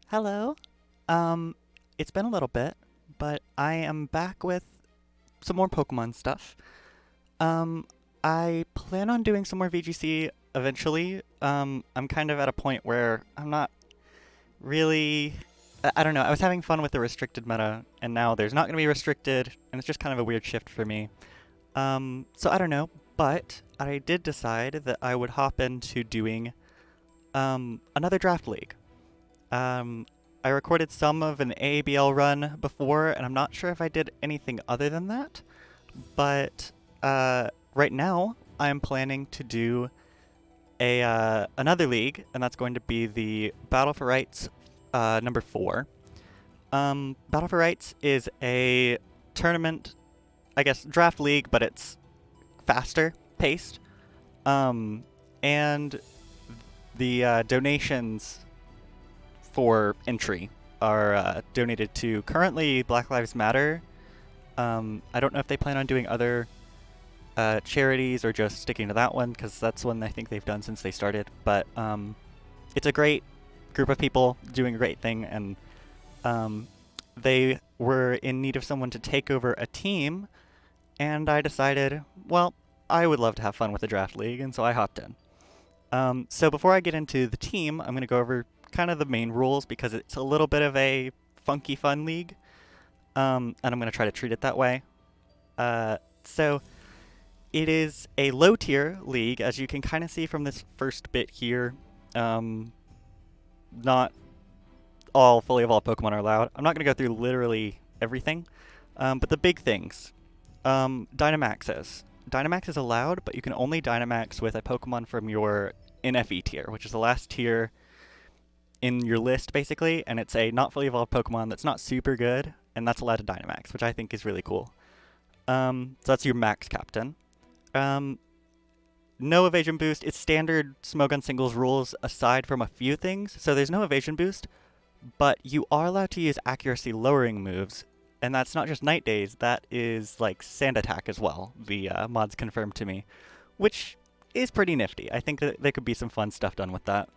Hello. Um, it's been a little bit, but I am back with some more Pokemon stuff. Um, I plan on doing some more VGC eventually. I'm kind of at a point where I'm not really. I don't know. I was having fun with the restricted meta, and now there's not going to be restricted, and it's just kind of a weird shift for me. So I don't know, but I did decide that I would hop into doing another draft league. Um, I recorded some of an AABL run before, and I'm not sure if I did anything other than that. But right now, I'm planning to do a another league, and that's going to be the Battle for Rights number 4. Battle for Rights is a tournament, I guess, draft league, but it's faster paced. Um, and the donations for entry are donated to currently Black Lives Matter. I don't know if they plan on doing other charities or just sticking to that one because that's one I think they've done since they started. But it's a great group of people doing a great thing, and they were in need of someone to take over a team, and I decided, well, I would love to have fun with the draft league, and so I hopped in. So before I get into the team, I'm going to go over kind of the main rules because it's a little bit of a funky fun league, and I'm going to try to treat it that way. So it is a low tier league, as you can kind of see from this first bit here. Not all fully evolved Pokemon are allowed. I'm not going to go through literally everything, but the big things. Dynamaxes. Dynamax is allowed, but you can only Dynamax with a Pokemon from your NFE tier, which is the last tier in your list, basically, and it's a not fully evolved Pokemon that's not super good, and that's allowed to Dynamax, which I think is really cool. So that's your max captain. Um, no evasion boost. It's standard Smogon singles rules aside from a few things, so there's no evasion boost, but you are allowed to use accuracy lowering moves, and that's not just Night Days, that is like Sand Attack as well, the mods confirmed to me, which is pretty nifty. I think that there could be some fun stuff done with that.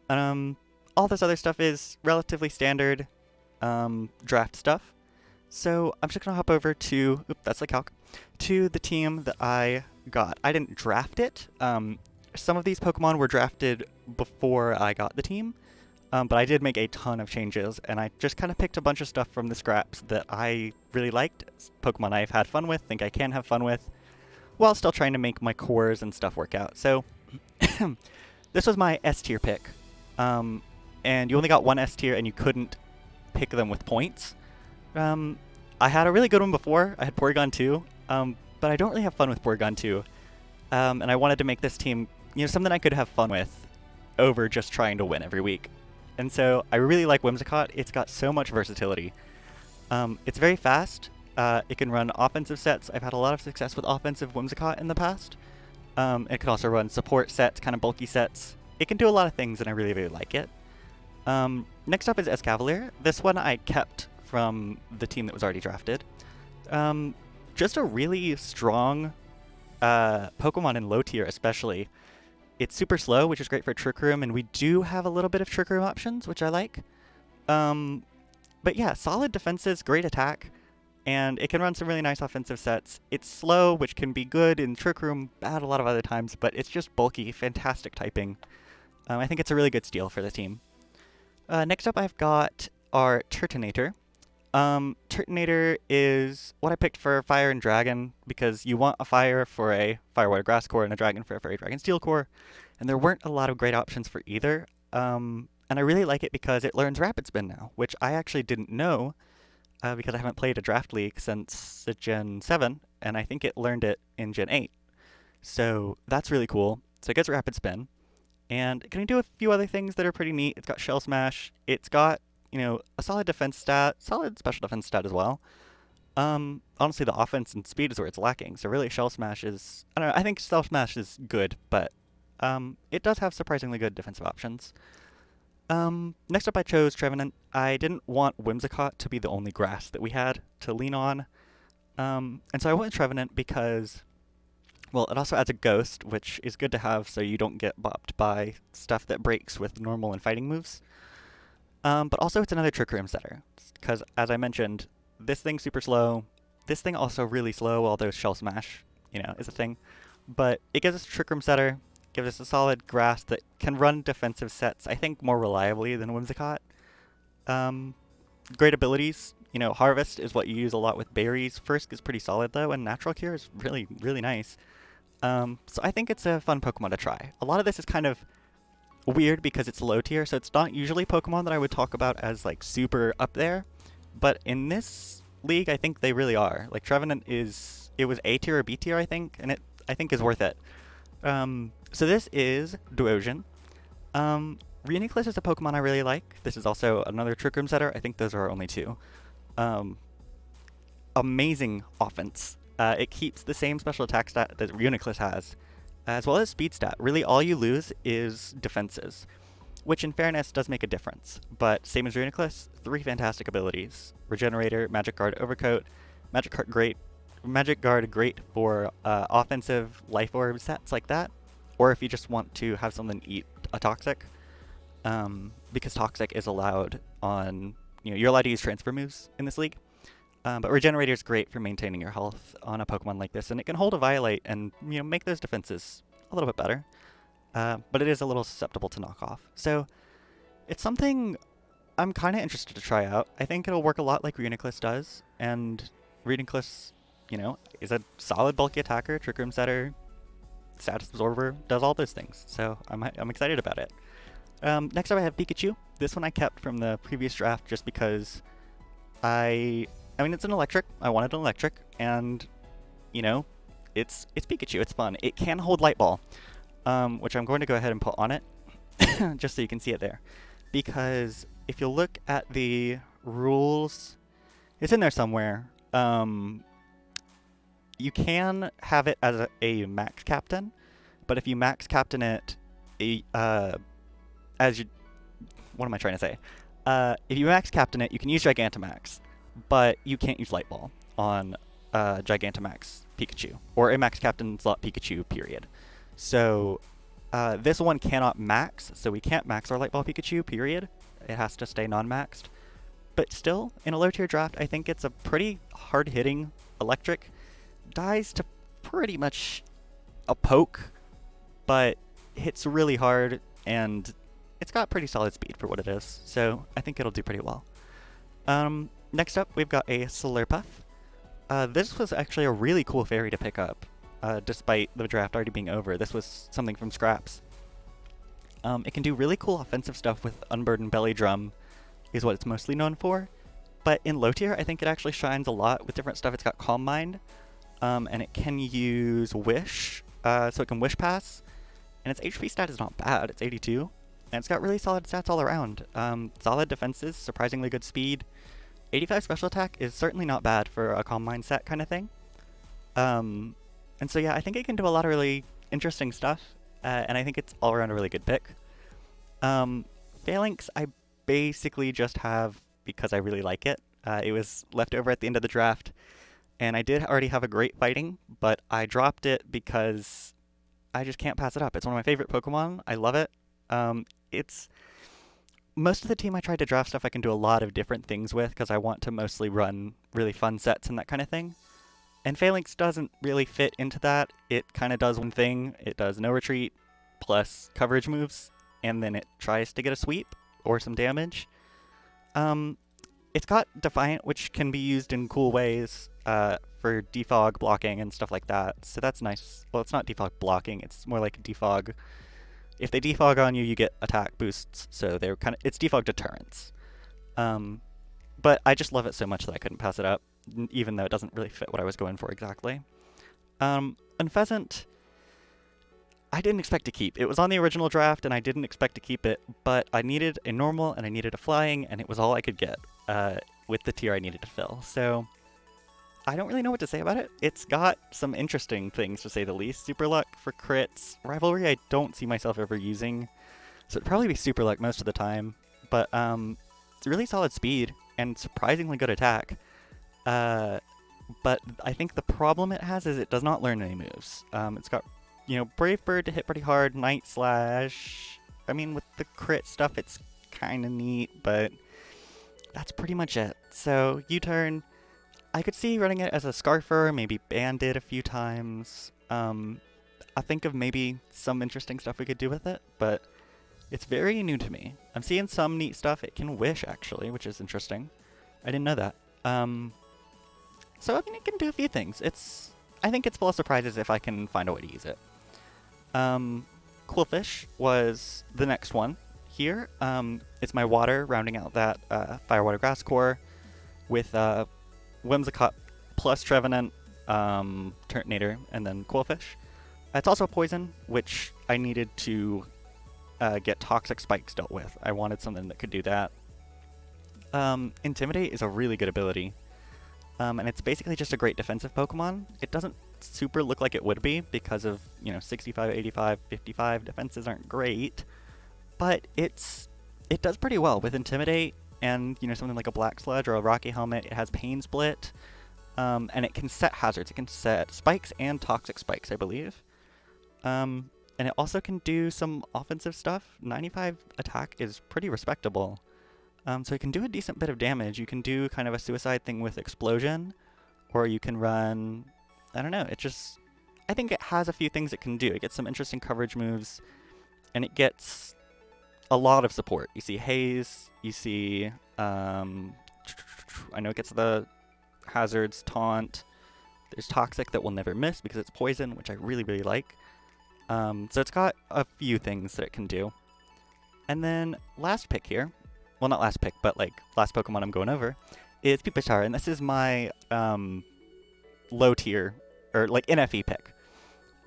Um, all this other stuff is relatively standard draft stuff. So I'm just going to hop over to, that's the calc, to the team that I got. I didn't draft it. Some of these Pokemon were drafted before I got the team, but I did make a ton of changes, and I just kind of picked a bunch of stuff from the scraps that I really liked, Pokemon I've had fun with, think I can have fun with, while still trying to make my cores and stuff work out. So this was my S tier pick. And you only got one S tier, and you couldn't pick them with points. I had a really good one before. I had Porygon 2, but I don't really have fun with Porygon 2. And I wanted to make this team, something I could have fun with over just trying to win every week. And so I really like Whimsicott. It's got so much versatility. It's very fast. It can run offensive sets. I've had a lot of success with offensive Whimsicott in the past. It can also run support sets, kind of bulky sets. It can do a lot of things, and I really, really like it. Next up is Escavalier. This one I kept from the team that was already drafted. Just a really strong Pokemon in low tier, especially. It's super slow, which is great for Trick Room, and we do have a little bit of Trick Room options, which I like. But yeah, solid defenses, great attack, and it can run some really nice offensive sets. It's slow, which can be good in Trick Room, bad a lot of other times, but it's just bulky, fantastic typing. I think it's a really good steal for the team. Next up, I've got our Turtonator. Turtonator is what I picked for Fire and Dragon because you want a Fire for a Fire Water Grass core and a Dragon for a Fairy Dragon Steel core, and there weren't a lot of great options for either. And I really like it because it learns Rapid Spin now, which I actually didn't know because I haven't played a Draft League since Gen 7, and I think it learned it in Gen 8. So that's really cool. So it gets Rapid Spin. And it can do a few other things that are pretty neat. It's got Shell Smash. It's got, a solid defense stat, solid special defense stat as well. Honestly, the offense and speed is where it's lacking. So really, Shell Smash is, I don't know, I think Shell Smash is good, but it does have surprisingly good defensive options. Next up, I chose Trevenant. I didn't want Whimsicott to be the only grass that we had to lean on. And so I went with Trevenant because, well, it also adds a ghost, which is good to have so you don't get bopped by stuff that breaks with normal and fighting moves. But also it's another Trick Room setter, because as I mentioned, this thing's super slow. This thing also really slow, although Shell Smash, is a thing. But it gives us a Trick Room setter, gives us a solid grass that can run defensive sets, I think, more reliably than Whimsicott. Um, Great abilities. Harvest is what you use a lot with berries. Frisk is pretty solid though, and Natural Cure is really, really nice. So I think it's a fun Pokemon to try. A lot of this is kind of weird because it's low tier, so it's not usually Pokemon that I would talk about as like super up there. But in this league, I think they really are. Like Trevenant it was A tier or B tier, I think, and I think is worth it. So this is Duosion. Reuniclus is a Pokemon I really like. This is also another Trick Room setter. I think those are our only two. Um, Amazing offense. It keeps the same special attack stat that Reuniclus has, as well as speed stat. Really, all you lose is defenses, which in fairness does make a difference. But same as Reuniclus, 3 fantastic abilities. Regenerator, Magic Guard Overcoat, Magic Guard great for offensive Life Orb sets like that, or if you just want to have something eat a Toxic, because Toxic is allowed on, you're allowed to use transfer moves in this league. But Regenerator is great for maintaining your health on a Pokemon like this, and it can hold a Violate and make those defenses a little bit better. But it is a little susceptible to knockoff. So it's something I'm kind of interested to try out. I think it'll work a lot like Reuniclus does, and Reuniclus, is a solid bulky attacker, Trick Room setter, status absorber, does all those things. So I'm excited about it. Next up I have Pikachu. This one I kept from the previous draft just because it's an electric. I wanted an electric, and it's Pikachu. It's fun. It can hold Light Ball, which I'm going to go ahead and put on it, just so you can see it there. Because if you look at the rules, it's in there somewhere. You can have it as a max captain, but if you max captain it, what am I trying to say? If you max captain it, you can use Gigantamax, but you can't use Light Ball on Gigantamax Pikachu, or a max captain slot Pikachu, period. So this one cannot max, so we can't max our Light Ball Pikachu, period. It has to stay non-maxed. But still, in a low tier draft, I think it's a pretty hard-hitting electric. Dies to pretty much a poke, but hits really hard, and it's got pretty solid speed for what it is, so I think it'll do pretty well. Next up, we've got a Slurpuff. This was actually a really cool fairy to pick up, despite the draft already being over. This was something from scraps. It can do really cool offensive stuff with Unburdened Belly Drum, is what it's mostly known for. But in low tier, I think it actually shines a lot with different stuff. It's got Calm Mind, and it can use Wish, so it can Wish Pass. And its HP stat is not bad, it's 82. And it's got really solid stats all around. Solid defenses, surprisingly good speed. 85 special attack is certainly not bad for a Calm Mind set kind of thing. And so yeah, I think it can do a lot of really interesting stuff, and I think it's all around a really good pick. Phalanx, I basically just have because I really like it. It was left over at the end of the draft, and I did already have a great fighting, but I dropped it because I just can't pass it up. It's one of my favorite Pokemon. I love it. It's most of the team I tried to draft stuff I can do a lot of different things with because I want to mostly run really fun sets and that kind of thing. And Phalanx doesn't really fit into that. It kind of does one thing. It does no retreat plus coverage moves, and then it tries to get a sweep or some damage. It's got Defiant, which can be used in cool ways for defog blocking and stuff like that. So that's nice. Well, it's not defog blocking. It's more like defog. If they defog on you, you get attack boosts. So they're it's defog deterrence. But I just love it so much that I couldn't pass it up, even though it doesn't really fit what I was going for exactly. And Pheasant, I didn't expect to keep. It was on the original draft, and I didn't expect to keep it, but I needed a normal, and I needed a flying, and it was all I could get with the tier I needed to fill. So I don't really know what to say about it. It's got some interesting things, to say the least. Super Luck for crits. Rivalry I don't see myself ever using, so it'd probably be Super Luck most of the time. But it's really solid speed, and surprisingly good attack. But I think the problem it has is it does not learn any moves. It's got, Brave Bird to hit pretty hard, Night Slash. I mean, with the crit stuff, it's kind of neat, but that's pretty much it. So U-turn, I could see running it as a Scarfer, maybe Bandit a few times. I think of maybe some interesting stuff we could do with it, but it's very new to me. I'm seeing some neat stuff. It can wish, actually, which is interesting. I didn't know that. So, I mean, it can do a few things. I think it's full of surprises if I can find a way to use it. Quillfish was the next one here. It's my water, rounding out that Firewater Grass Core with Whimsicott plus Trevenant, Turtonator, and then Quillfish. It's also poison, which I needed to get toxic spikes dealt with. I wanted something that could do that. Intimidate is a really good ability. And it's basically just a great defensive Pokemon. It doesn't super look like it would be because of, 65, 85, 55 defenses aren't great. But it does pretty well with Intimidate and, something like a Black Sludge or a Rocky Helmet. It has Pain Split. And it can set hazards. It can set spikes and toxic spikes, I believe. And it also can do some offensive stuff. 95 attack is pretty respectable. So it can do a decent bit of damage. You can do kind of a suicide thing with Explosion, or you can run, I don't know, I think it has a few things it can do. It gets some interesting coverage moves, and it gets a lot of support. You see Haze, you see, I know it gets the hazards, Taunt, there's Toxic that will never miss because it's poison, which I really, really like. So it's got a few things that it can do. And then last pick here, well, not last pick, but last Pokemon I'm going over, is Pupitar, and this is my low tier, or NFE pick.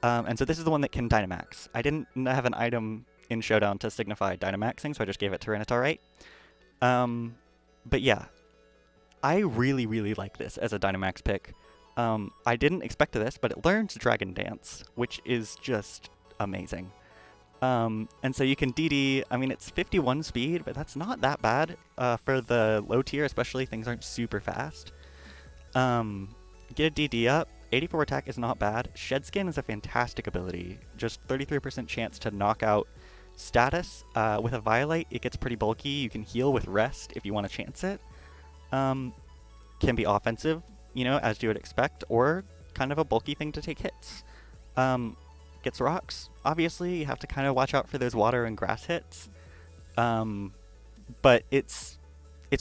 And so this is the one that can Dynamax. I didn't have an item in Showdown to signify Dynamaxing, so I just gave it Tyranitar, but yeah, I really, really like this as a Dynamax pick. I didn't expect this, but it learns Dragon Dance, which is just amazing. And so you can DD, I mean, it's 51 speed, but that's not that bad for the low tier, especially things aren't super fast. Get a DD up, 84 attack is not bad. Shed Skin is a fantastic ability, just 33% chance to knock out status. With a Violite, it gets pretty bulky. You can heal with Rest if you want to chance it. Can be offensive, as you would expect, or kind of a bulky thing to take hits. Gets rocks. Obviously, you have to kind of watch out for those water and grass hits. But it's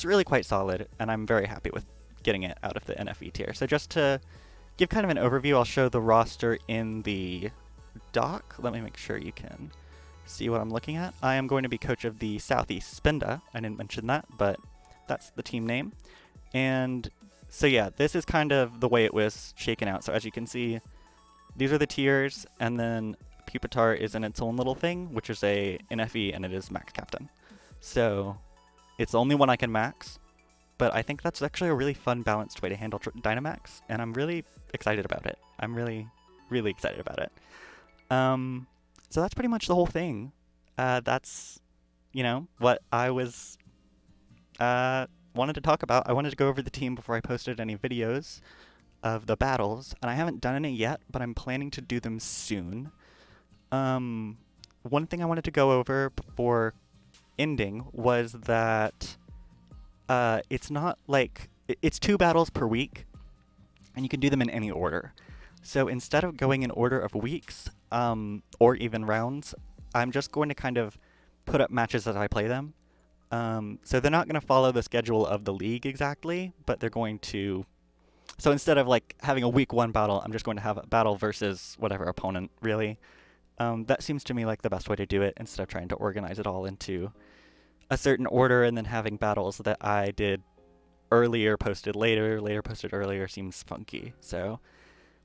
really quite solid, and I'm very happy with getting it out of the NFE tier. So just to give kind of an overview, I'll show the roster in the doc. Let me make sure you can see what I'm looking at. I am going to be coach of the Southeast Spinda. I didn't mention that, but that's the team name. And so yeah, this is kind of the way it was shaken out. So as you can see, these are the tiers, and then Pupitar is in its own little thing, which is a NFE, and it is Max Captain. So it's the only one I can max, but I think that's actually a really fun, balanced way to handle Dynamax, and I'm really excited about it. I'm really, really excited about it. So that's pretty much the whole thing. That's, what I was wanted to talk about. I wanted to go over the team before I posted any videos of the battles, and I haven't done any yet, but I'm planning to do them soon. One thing I wanted to go over before ending was that it's not it's 2 battles per week, and you can do them in any order. So instead of going in order of weeks, or even rounds, I'm just going to kind of put up matches as I play them. So they're not going to follow the schedule of the league exactly, but they're going to... So instead of having a week 1 battle, I'm just going to have a battle versus whatever opponent, really. That seems to me like the best way to do it, instead of trying to organize it all into a certain order and then having battles that I did earlier, posted later, later posted earlier seems funky. So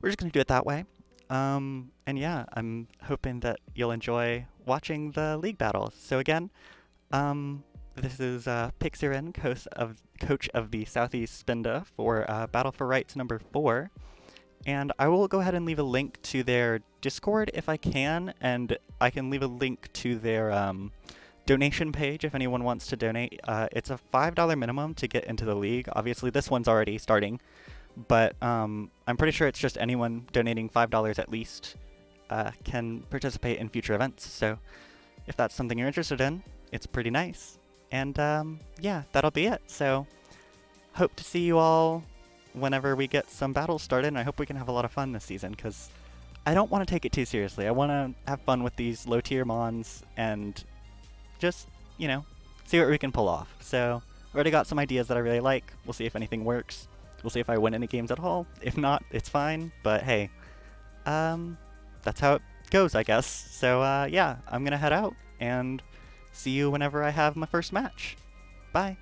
we're just going to do it that way. And yeah, I'm hoping that you'll enjoy watching the league battles. So again, this is Pixirin, coach of the Southeast Spinda for Battle for Rights number 4. And I will go ahead and leave a link to their Discord if I can, and I can leave a link to their donation page if anyone wants to donate. It's a $5 minimum to get into the league. Obviously, this one's already starting, but I'm pretty sure it's just anyone donating $5 at least can participate in future events. So if that's something you're interested in, it's pretty nice. And yeah, that'll be it. So hope to see you all whenever we get some battles started, and I hope we can have a lot of fun this season, because I don't want to take it too seriously. I want to have fun with these low tier mons and just, see what we can pull off. So I already got some ideas that I really like. We'll see if anything works. We'll see if I win any games at all. If not, it's fine. But hey, that's how it goes, I guess. So yeah, I'm gonna head out and see you whenever I have my first match. Bye.